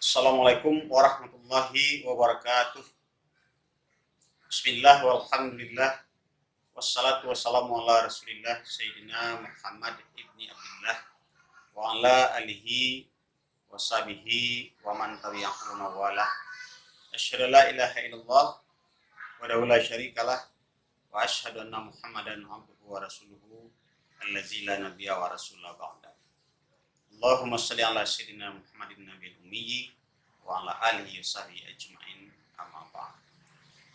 Assalamualaikum warahmatullahi wabarakatuh. Bismillah walhamdulillah wassalatu wassalamu ala rasulillah Sayyidina Muhammad ibni Abdullah wa ala alihi wa sahbihi wa man tabi'ahu mawalah. Asyhadu la ilaha illallah wa la syarikalah wa asyhadu anna Muhammadan abduhu wa rasuluhu allazi la nabiyya wa rasulullah ba'da. Allahumma shalli ala sayyidina Muhammadin nabiyil ummi wa ala alihi wa sahbihi ajma'in amma ba'd.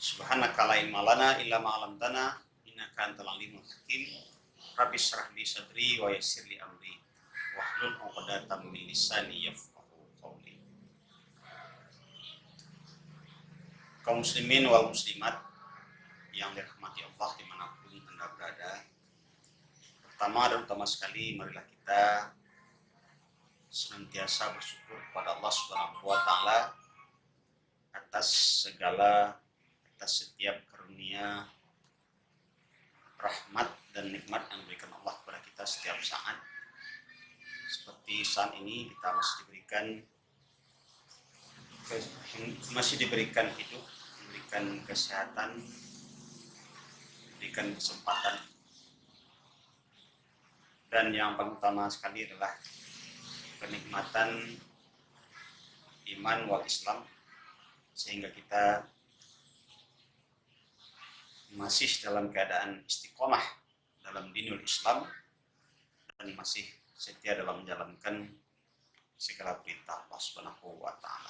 Subhanaka la ilma lana illa ma 'allamtana innaka antal alimul hakim. Rabbi shrah li sadri wa yassir li amri wahlul 'uqdatam min lisani yafqahu qawli. Kaum muslimin wal muslimat yang dirahmati Allah dimanapun Anda berada. Pertama dan utama sekali, marilah kita senantiasa bersyukur kepada Allah Subhanahu wa taala atas setiap karunia, rahmat dan nikmat yang diberikan Allah kepada kita setiap saat. Seperti saat ini kita masih diberikan hidup, diberikan kesehatan, diberikan kesempatan. Dan yang paling utama sekali adalah kenikmatan iman wal Islam, sehingga kita masih dalam keadaan istiqomah dalam dinul Islam dan masih setia dalam menjalankan segala perintah Allah Subhanahu wa taala.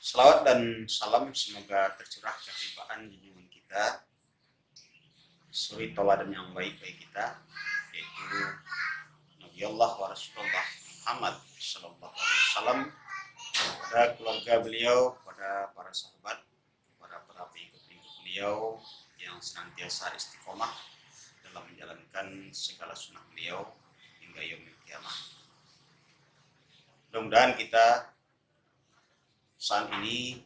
Selawat dan salam semoga tercurah kehaibaan junjungan kita, suri tauladan yang baik bagi kita, yaitu Allah wa Rasulullah Muhammad sallallahu alaihi wasallam, pada keluarga beliau, pada para sahabat, pada para pengikut beliau yang senantiasa istiqomah dalam menjalankan segala sunnah beliau hingga yaumil qiyamah. Mudah-mudahan kita saat ini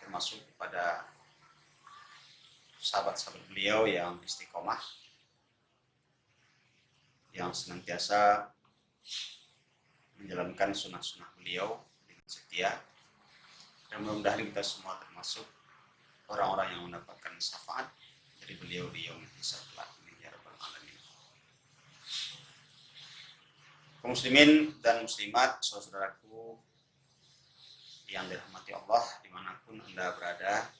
termasuk pada sahabat-sahabat beliau yang istiqomah, yang senantiasa menjalankan sunnah-sunnah beliau dengan setia, dan mudah-mudahan kita semua termasuk orang-orang yang mendapatkan syafaat dari beliau di yaumul hisab kelak. Ya rabbal alamin. Kaum muslimin dan muslimat, saudaraku yang dirahmati Allah dimanapun Anda berada,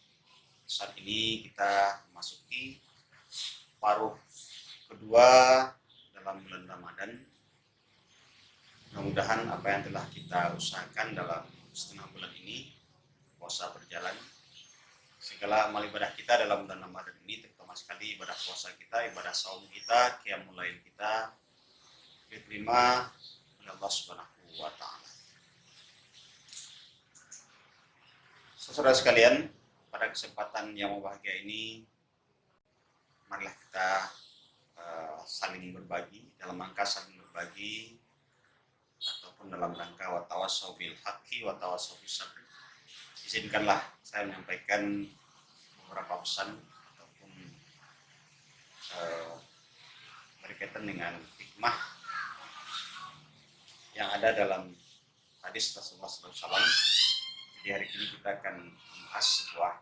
saat ini kita memasuki paruh kedua dalam bulan Ramadan. Mudah-mudahan apa yang telah kita usahakan dalam setengah bulan ini, puasa berjalan, segala amal ibadah kita dalam bulan Ramadan ini, terutama sekali ibadah puasa kita, ibadah saum kita, qiyamul lail kita, diterima oleh Allah Subhanahu wa taala. Saudara sekalian, pada kesempatan yang berbahagia ini, marilah kita saling berbagi, dalam rangka saling berbagi ataupun dalam rangka watawassaw bil haqqi watawassaw bis sabr. Izinkanlah saya menyampaikan beberapa pesan ataupun berkaitan dengan hikmah yang ada dalam hadis Rasulullah SAW. Di hari ini kita akan membahas sebuah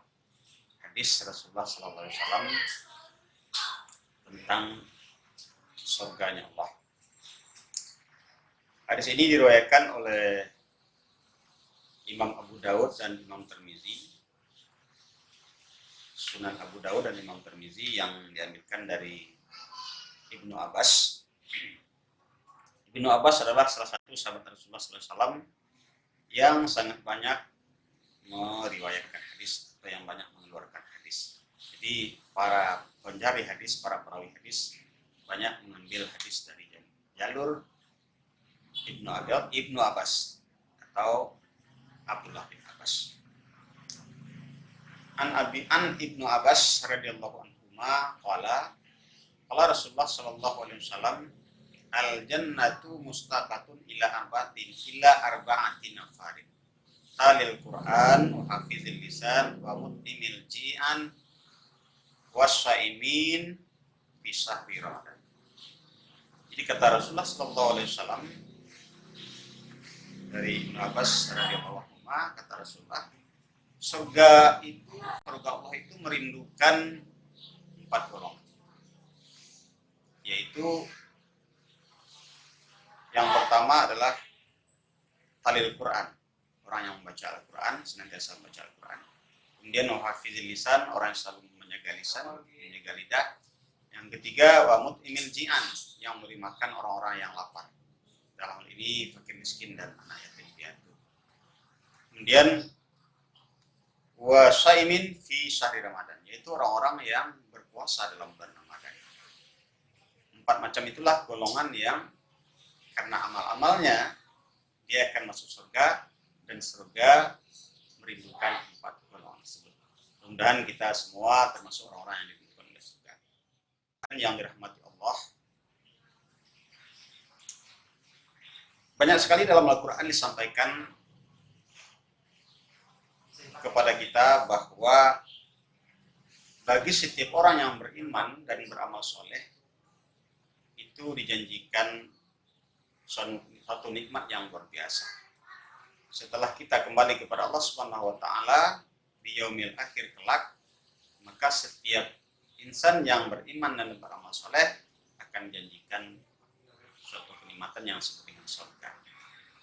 hadis Rasulullah SAW tentang surganya Allah. Hadis ini diriwayatkan oleh Imam Abu Dawud dan Imam Tirmizi, Sunan Abu Dawud dan Imam Tirmizi, yang diambilkan dari Ibnu Abbas. Ibnu Abbas adalah salah satu sahabat Rasulullah SAW yang sangat banyak meriwayatkan hadis atau yang banyak mengeluarkan hadis. Jadi para pencari hadis, para perawi hadis banyak mengambil hadis dari jalur Ibnu Abbas atau Abdullah bin Abbas. An Ibnu Abbas radhiyallahu anhuma qala Rasulullah sallallahu alaihi wasallam, al jannatu mustaqatun ila arba'atin nafarin, talil Quran wa hafizil lisan wa mutmimil ji'an wasyaimin fi syahri Ramadan. Jadi kata Rasulullah sallallahu alaihi wasallam, dari Ibnu Abbas radhiyallahu anhu, kata Rasulullah, surga Allah itu merindukan 4 golongan, yaitu yang pertama adalah talil Quran, orang yang membaca Al-Quran, senantiasa membaca Al-Quran. Kemudian wahafizil lisan, orang yang selalu menjaga lisan, menjaga lidah. Yang ketiga, wa mut'imil ji'an, yang memberi makan orang-orang yang lapar. Dalam hal ini fakir miskin dan anak yatim piatu. Kemudian wa syaimin fi syahri Ramadan, yaitu orang-orang yang berpuasa dalam bulan Ramadan. 4 macam itulah golongan yang karena amal-amalnya dia akan masuk surga, dan surga merindukan 4 golongan tersebut. Mudah-mudahan kita semua termasuk orang-orang yang dirindukan oleh surga. Yang dirahmati Allah, banyak sekali dalam Al-Quran disampaikan kepada kita bahwa bagi setiap orang yang beriman dan beramal soleh itu dijanjikan suatu nikmat yang luar biasa. Setelah kita kembali kepada Allah Subhanahu wa taala di yaumil akhir kelak, maka setiap insan yang beriman dan beramal soleh akan dijanjikan suatu kenikmatan yang seperti dengan surga.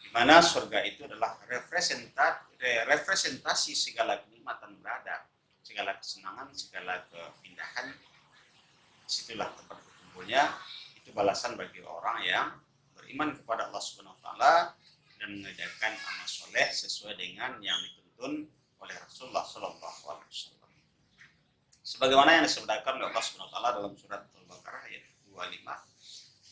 Di mana surga itu adalah representasi segala kenikmatan berada, segala kesenangan, segala keindahan. Situlah tempat berkumpulnya. Itu balasan bagi orang yang beriman kepada Allah Subhanahu wa taala dan mengerjakan amal soleh sesuai dengan yang dituntun oleh Rasulullah sallallahu alaihi wasallam. Sebagaimana yang disebutkan oleh Allah Subhanahu wa taala dalam surat Al-Baqarah ayat 25.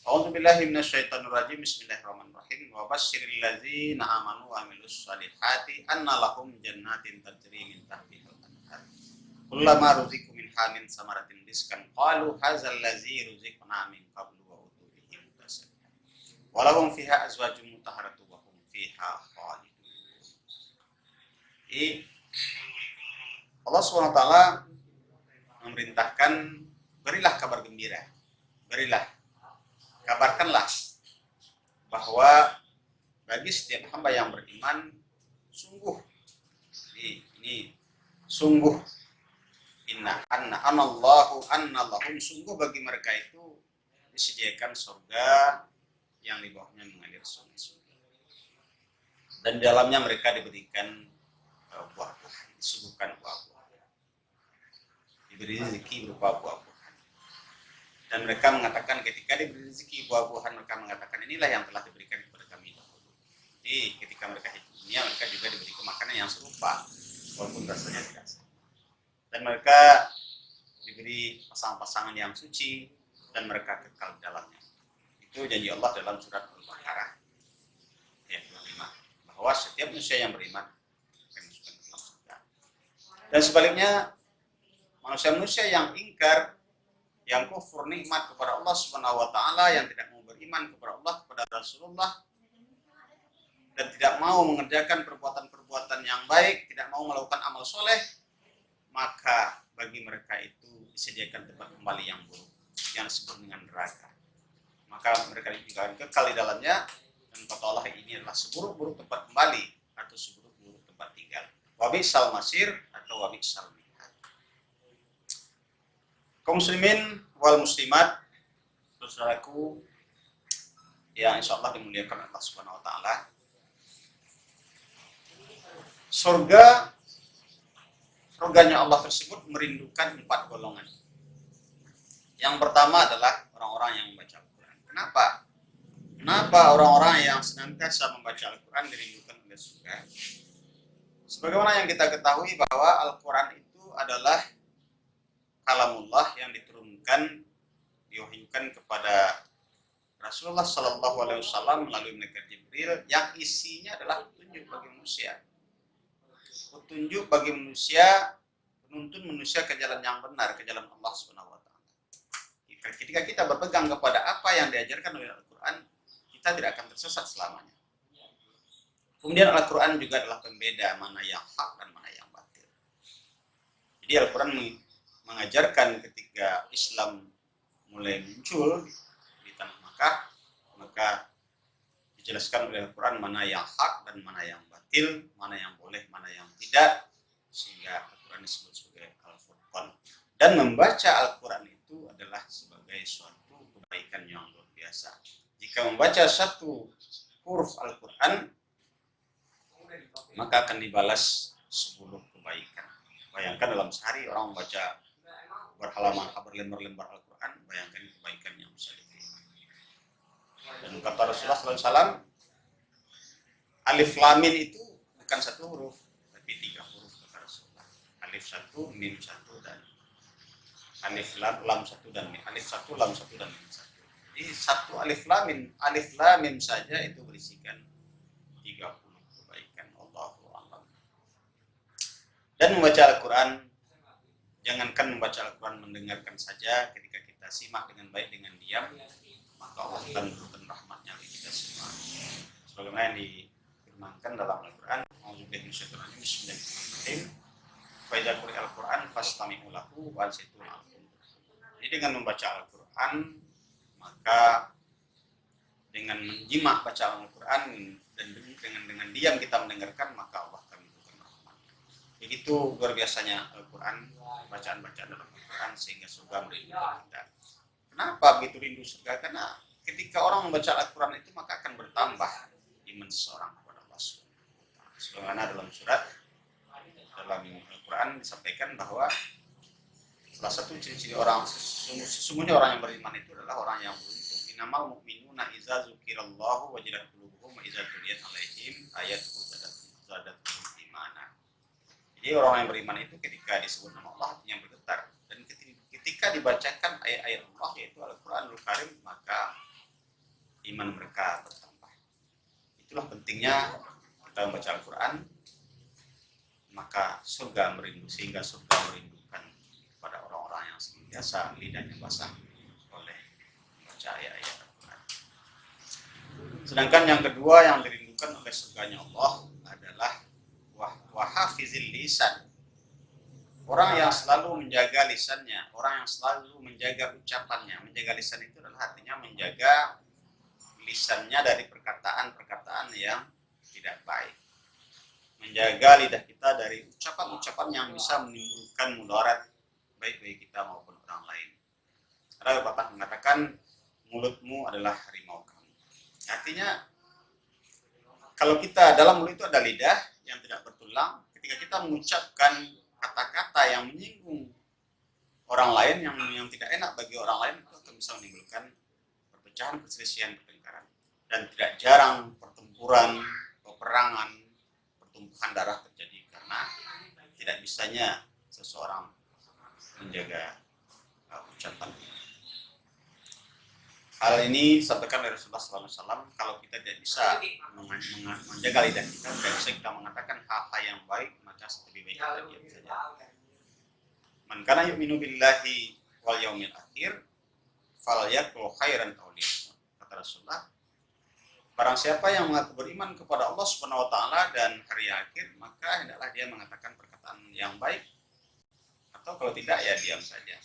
A'udzubillahi minasyaitonir rajim. Bismillahirrahmanirrahim. Wa basyiril ladzina amanu wa amilus solihati anna lahum jannatin tajri min tahtiha al-anhar. Kullama ruziqu minha min samaratin rizqan qalu hadzal ladzi ruziqna min qablu wa utu bihi mutasabbihan. Wa lahum fiha azwajun mutahharatun wa hum fiha khalidun. Allah SWT memerintahkan, berilah kabar gembira, kabarkanlah bahwa bagi setiap hamba yang beriman, sungguh sungguh bagi mereka itu disediakan surga yang di bawahnya mengalir sungai-sungai, dan di dalamnya mereka diberikan buah-buahan, disuguhkan buah-buahan, diberi rezeki berupa buah-buahan. Dan mereka mengatakan ketika diberi rezeki buah-buahan, mereka mengatakan inilah yang telah diberikan kepada kami dahulu. Jadi ketika mereka hidup dunia, mereka juga diberi makanan yang serupa walaupun rasanya tidak sama. Dan mereka diberi pasangan-pasangan yang suci dan mereka kekal di dalamnya. Itu janji Allah dalam surat Al-Baqarah ayat 25, bahwa setiap manusia yang beriman akan masukkan ke dalam surga. Dan sebaliknya, manusia-manusia yang ingkar, yang kufur nikmat kepada Allah Subhanahu wa taala, yang tidak mau beriman kepada Allah, kepada Rasulullah, dan tidak mau mengerjakan perbuatan-perbuatan yang baik, tidak mau melakukan amal soleh, maka bagi mereka itu disediakan tempat kembali yang buruk, yang disebut dengan neraka. Maka mereka juga kekal di dalamnya, dan kata Allah ini adalah seburuk-buruk tempat kembali atau seburuk-buruk tempat tinggal. Wabisal masir atau wabisal mihad. Kaum muslimin wal muslimat, saudaraku yang insya Allah dimuliakan Allah Subhanahu wa taala. Surganya Allah tersebut merindukan 4 golongan. Yang pertama adalah orang-orang yang membaca Al-Quran. Kenapa orang-orang yang senantiasa membaca Al-Quran dirindukan oleh surga? Sebagaimana yang kita ketahui bahwa Al-Quran itu adalah kalamullah yang diturunkan, diwahyukan kepada Rasulullah Sallallahu Alaihi Wasallam melalui malaikat Jibril, yang isinya adalah petunjuk bagi manusia. Petunjuk bagi manusia, menuntun manusia ke jalan yang benar, ke jalan Allah Subhanahu wa taala. Ketika kita berpegang kepada apa yang diajarkan oleh Al-Quran, kita tidak akan tersesat selamanya. Kemudian Al-Quran juga adalah pembeda mana yang hak dan mana yang batil. Jadi Al-Quran mengajarkan ketika Islam mulai muncul di tanah Makkah, maka dijelaskan oleh Al-Quran mana yang hak dan mana yang batil, mana yang boleh, mana yang tidak, sehingga Al-Quran disebut sebagai Al-Furqan. Dan membaca Al-Quran itu adalah sebagai suatu kebaikan yang luar biasa. Jika membaca satu huruf Al-Quran, maka akan dibalas 10 kebaikan. Bayangkan dalam sehari orang membaca berlembar-lembar Al-Quran, bayangkan kebaikan yang bisa diterima. Dan kata Rasulullah SAW, alif lam mim itu bukan satu huruf, tapi 3 huruf kata Rasulullah. Alif 1, mim 1, dan alif lam 1 dan mim. Alif 1, lam 1 dan mim 1. Jadi satu alif lam mim saja itu berisikan 30 kebaikan. Allahu a'lam. Dan membaca Al-Quran, jangankan membaca Al-Quran, mendengarkan saja, ketika kita simak dengan baik, dengan diam, maka Allah akan memberikan rahmatnya bagi kita semua. Sebagaimana yang difirmankan dalam Al-Quran, A'udzubillahi minasyaitonir rajim, bismillahirrahmanirrahim. Fa idza quri'al Qur'an fastami'u lahu wa ansitu lahu. Jadi dengan membaca Al-Quran, maka dengan menyimak bacaan Al-Quran dan dengan diam kita mendengarkan, maka Allah akan memberikan rahmatnya. Begitu luar biasanya Al-Quran, bacaan-bacaan dalam Al-Quran, sehingga surga merindukan kita. Kenapa begitu rindu surga? Karena ketika orang membaca Al-Quran itu, maka akan bertambah iman seseorang kepada Allah Subhanahu wa Ta'ala. Sebagaimana dalam surat dalam Al-Quran disampaikan bahwa salah satu ciri-ciri orang, sesungguhnya orang yang beriman itu adalah orang yang beruntung. Innamal mu'minuna idza dzukirallahu wajilat qulubuhum wa idza tuliyat 'alaihim ayatuhu zadatuhum imana. Jadi orang yang beriman itu ketika disebut nama Allah hatinya bergetar, dan ketika dibacakan ayat-ayat Allah yaitu Al-Qur'anul Karim, maka iman mereka bertambah. Itulah pentingnya kita membaca Al-Quran, maka surga merindu, sehingga surga merindukan kepada orang-orang yang senantiasa lidahnya basah oleh membaca ayat-ayat Al-Quran. Sedangkan yang kedua yang dirindukan oleh surganya Allah adalah wahafizil lisan. Orang yang selalu menjaga lisannya, orang yang selalu menjaga ucapannya. Menjaga lisan itu adalah artinya menjaga lisannya dari perkataan-perkataan yang tidak baik. Menjaga lidah kita dari ucapan-ucapan yang bisa menimbulkan mudarat baik bagi kita maupun orang lain. Karena Bapak mengatakan mulutmu adalah harimau kamu. Artinya kalau kita dalam mulut itu ada lidah yang tidak bertulang, ketika kita mengucapkan kata-kata yang menyinggung orang lain, yang tidak enak bagi orang lain, itu akan bisa menimbulkan perpecahan, perselisihan, pertengkaran. Dan tidak jarang pertempuran, peperangan, pertumpahan darah terjadi karena tidak bisanya seseorang menjaga ucapan. Hal ini disampaikan oleh Rasulullah SAW. Kalau kita tidak bisa menjaga lidah kita, tidak bisa kita mengatakan hal-hal yang baik, maka lebih baik kita diam saja. Man kana yu'minu billahi wal yaumil akhir falyaqul khairan aw liyasmut. Kata Rasulullah, barang siapa yang mengaku beriman kepada Allah Subhanahu wa Ta'ala dan hari akhir, maka hendaklah dia mengatakan perkataan yang baik, atau kalau tidak ya diam saja.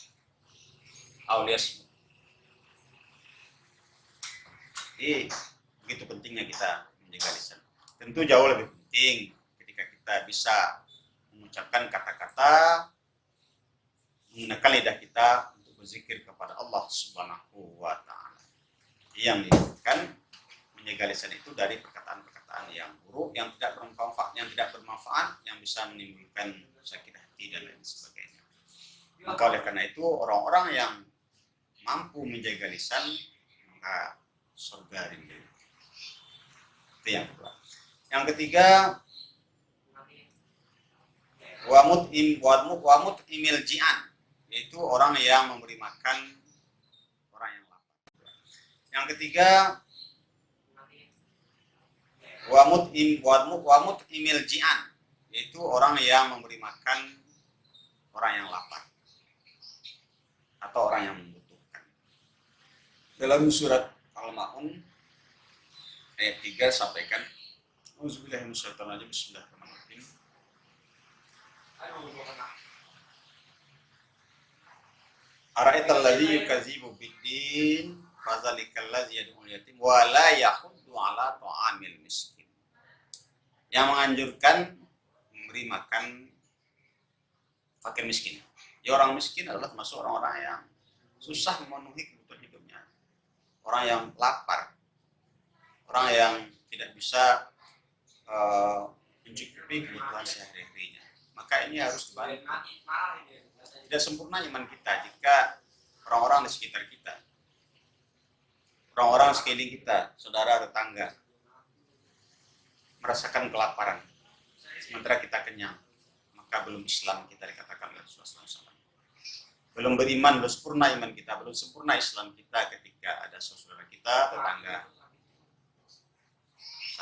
Aw liyasmut. Jadi begitu pentingnya kita menjaga lisan. Tentu jauh lebih penting ketika kita bisa mengucapkan kata-kata, menggunakan lidah kita untuk berzikir kepada Allah Subhanahu wa Ta'ala. Yang diinginkan menjaga lisan itu dari perkataan-perkataan yang buruk, yang tidak bermanfaat, yang bisa menimbulkan sakit hati dan lain sebagainya. Maka oleh karena itu orang-orang yang mampu menjaga lisan, maka surga rindu. Itu yang kedua. Yang ketiga, wamut imil ji'an, yaitu orang yang memberi makan orang yang lapar. Yang ketiga, wamut imil ji'an, yaitu orang yang memberi makan orang yang lapar atau orang yang membutuhkan. Dalam surat Al-Ma'un ayat 3 sampaikan, Auzubillahi minasyaitonir rajim, bismillahirrahmanirrahim. Ara'aital ladzi yukadzibu bid-din fadzalikal ladzi yad'ul yatim wa la yahuddu ala ta'amil miskin. Yang menganjurkan memberi makan fakir miskin. Ya, orang miskin adalah termasuk orang-orang yang susah memenuhi kebutuhan hidupnya. Orang yang lapar. Orang yang tidak bisa mencukupi kebutuhan sehari-harinya. Maka ini harus dibantu. Tidak sempurna iman kita jika orang-orang di sekitar kita, orang-orang sekeliling kita, saudara tetangga, merasakan kelaparan, sementara kita kenyang, maka belum Islam kita dikatakan oleh Rasulullah SAW. Belum beriman, belum sempurna iman kita, belum sempurna Islam kita ketika ada saudara kita, tetangga,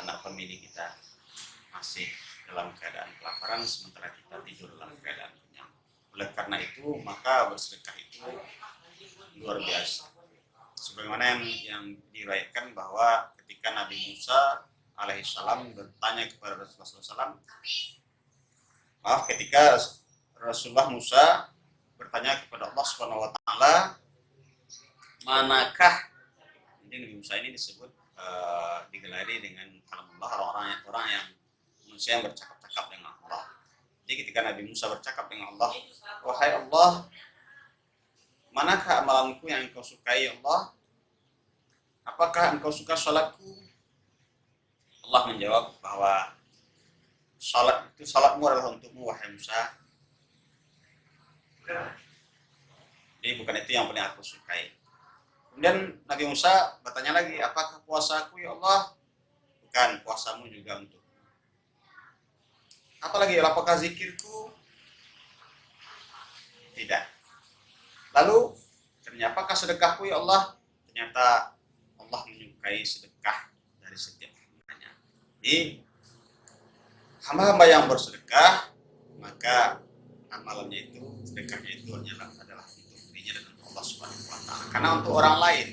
anak pemilih kita masih dalam keadaan kelaparan, sementara kita tidur dalam keadaan kenyang. Oleh karena itu, maka bersedekah itu luar biasa. Sebagaimana yang diriwayatkan bahwa ketika Nabi Musa alaihissalam bertanya kepada Rasulullah SAW, ketika Rasulullah Musa bertanya kepada Allah Subhanahu Wa Taala, manakah, jadi Nabi Musa ini disebut digelari dengan kalamullah, orang yang manusia yang bercakap-cakap dengan Allah. Jadi ketika Nabi Musa bercakap dengan Allah, wahai Allah, manakah amalanku yang engkau sukai Allah? Apakah engkau suka salatku? Allah menjawab bahwa salatmu adalah untukmu, wahai Musa. Jadi bukan itu yang paling aku sukai. Kemudian Nabi Musa bertanya lagi, apakah puasaku ya Allah? Bukan, puasamu juga untuk. Apalagi, apakah zikirku? Tidak. Lalu, ternyata apakah sedekahku ya Allah? Ternyata Allah menyukai sedekah dari setiap hambanya. Jadi, hamba-hamba yang bersedekah, maka amalannya itu, sedekahnya itu adalah untuk dirinya dan untuk Allah Subhanahu Wa Taala. Karena untuk orang lain,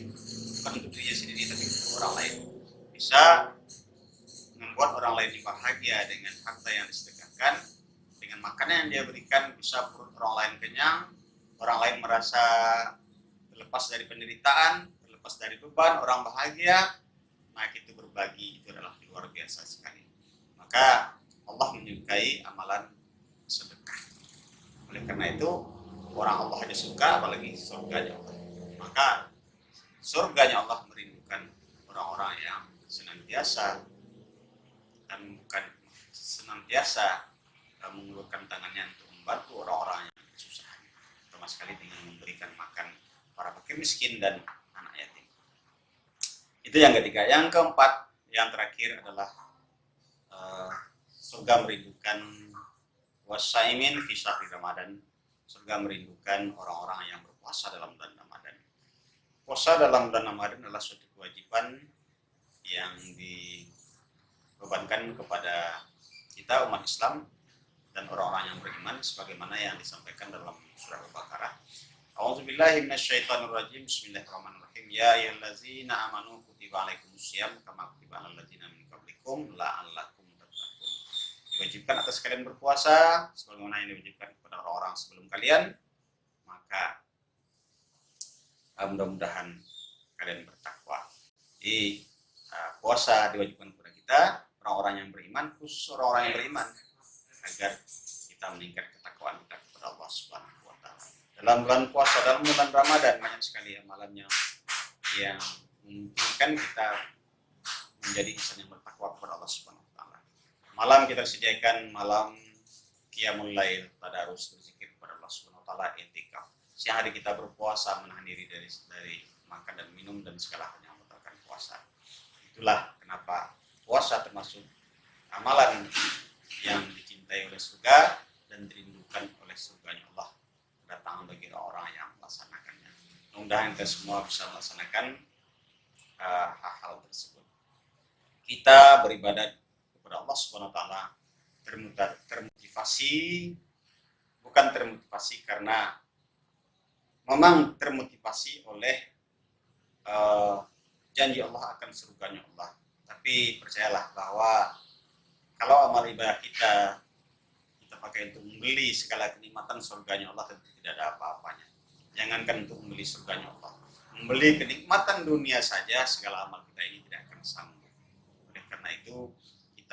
bukan untuk dirinya sendiri, tapi untuk orang lain. Bisa membuat orang lain bahagia dengan harta yang disedekahkan, dengan makanan yang dia berikan, bisa perut orang lain kenyang, orang lain merasa terlepas dari penderitaan, terlepas dari beban, orang bahagia, maka itu berbagi, itu adalah luar biasa sekali. Maka Allah menyukai amalan sedekah. Oleh karena itu, orang Allah aja suka, apalagi surganya Allah. Maka surganya Allah merindukan orang-orang yang senantiasa dan bukan senantiasa mengulurkan tangannya untuk membantu orang-orang yang kesusahan, terutama sekali dengan memberikan makan para fakir miskin dan anak yatim. Itu yang ketiga. Yang keempat, yang terakhir adalah surga merindukan wasaimin fi syahri Ramadan. Surga merindukan orang-orang yang berpuasa dalam bulan Ramadan. Puasa dalam bulan Ramadan adalah suatu kewajiban yang dibebankan kepada kita umat Islam dan orang-orang yang beriman, sebagaimana yang disampaikan dalam surah Al-Baqarah. A'udzubillahi minasyaitonirrajim. Bismillahirrahmanirrahim. Ya ayyuhallazina amanu kutiba alaikumusiyam kama kutiba alal ladzina min qablikum la'allakum tattaqun. Diwajibkan atas kalian berpuasa sebagaimana yang diwajibkan kepada orang-orang sebelum kalian, maka mudah-mudahan kalian bertakwa. Jadi puasa diwajibkan kepada kita, orang-orang yang beriman, khusus orang-orang yang beriman, agar kita meningkat ketakwaan kita kepada Allah Subhanahu Wa Taala. Dalam bulan puasa, dalam bulan Ramadan, banyak sekali amalan yang memungkinkan kita menjadi insan yang bertakwa kepada Allah Subhanahu Wa Taala. Malam kita sediakan malam qiyamul lail, tadarus, berzikir kepada Allah Subhanahu Wa Taala, i'tikaf. Siang hari kita berpuasa, menahan diri dari makan dan minum dan segala hal yang membatalkan puasa. Itulah kenapa puasa termasuk amalan yang dicintai oleh surga dan dirindukan oleh surganya Allah, kedatangan bagi orang yang melaksanakannya. Mudah-mudahan kita semua bisa melaksanakan hal-hal tersebut. Kita beribadat kepada Allah Subhanahu Wa Taala termotivasi, bukan termotivasi karena memang termotivasi oleh janji Allah akan surganya Allah. Tapi percayalah bahwa kalau amal ibadah kita pakai untuk membeli segala kenikmatan surganya Allah, tentu tidak ada apa-apanya. Jangankan untuk membeli surganya Allah, membeli kenikmatan dunia saja, segala amal kita ini tidak akan sanggup.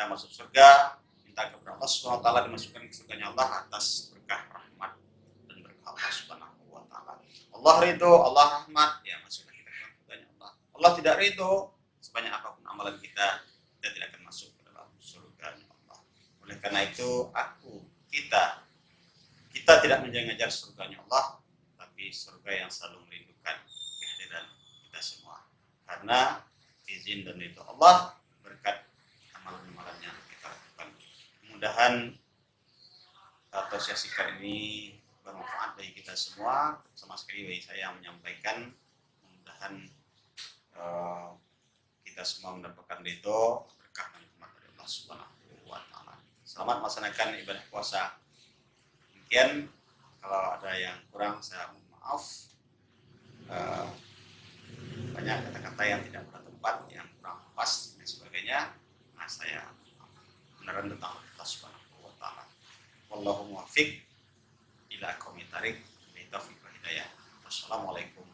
kita masuk surga, minta kepada Allah Subhanahu wa taala dimasukkan ke surganya Allah atas berkah rahmat dan berkah Allah Subhanahu wa taala. Allah ridho, Allah rahmat, ya masukkan kita ke surganya Allah. Allah tidak ridho, sebanyak apapun amalan kita tidak akan masuk ke dalam surganya Allah. Oleh karena itu kita tidak mengejar surganya Allah, tapi surga yang selalu merindukan kehadiran kita semua. Karena izin dan ridho Allah berkat amalan-amalan yang kita lakukan. Mudah-mudahan atau sesikan ini bermanfaat bagi kita semua. Sama sekali bagi saya menyampaikan, mudah-mudahan kita semua mendapatkan ridho, berkah dan rahmat dari Allah Subhanahu wa taala. Selamat melaksanakan ibadah puasa. Demikian, kalau ada yang kurang saya mohon maaf. Banyak kata-kata yang tidak pada tempat, yang kurang pas dan sebagainya. Nah, saya beneran tentang Allah Subhanahu wa taala. Wallahu muwaffiq ila aqwamit thariq, bi taufiq wa hidayah. Wassalamualaikum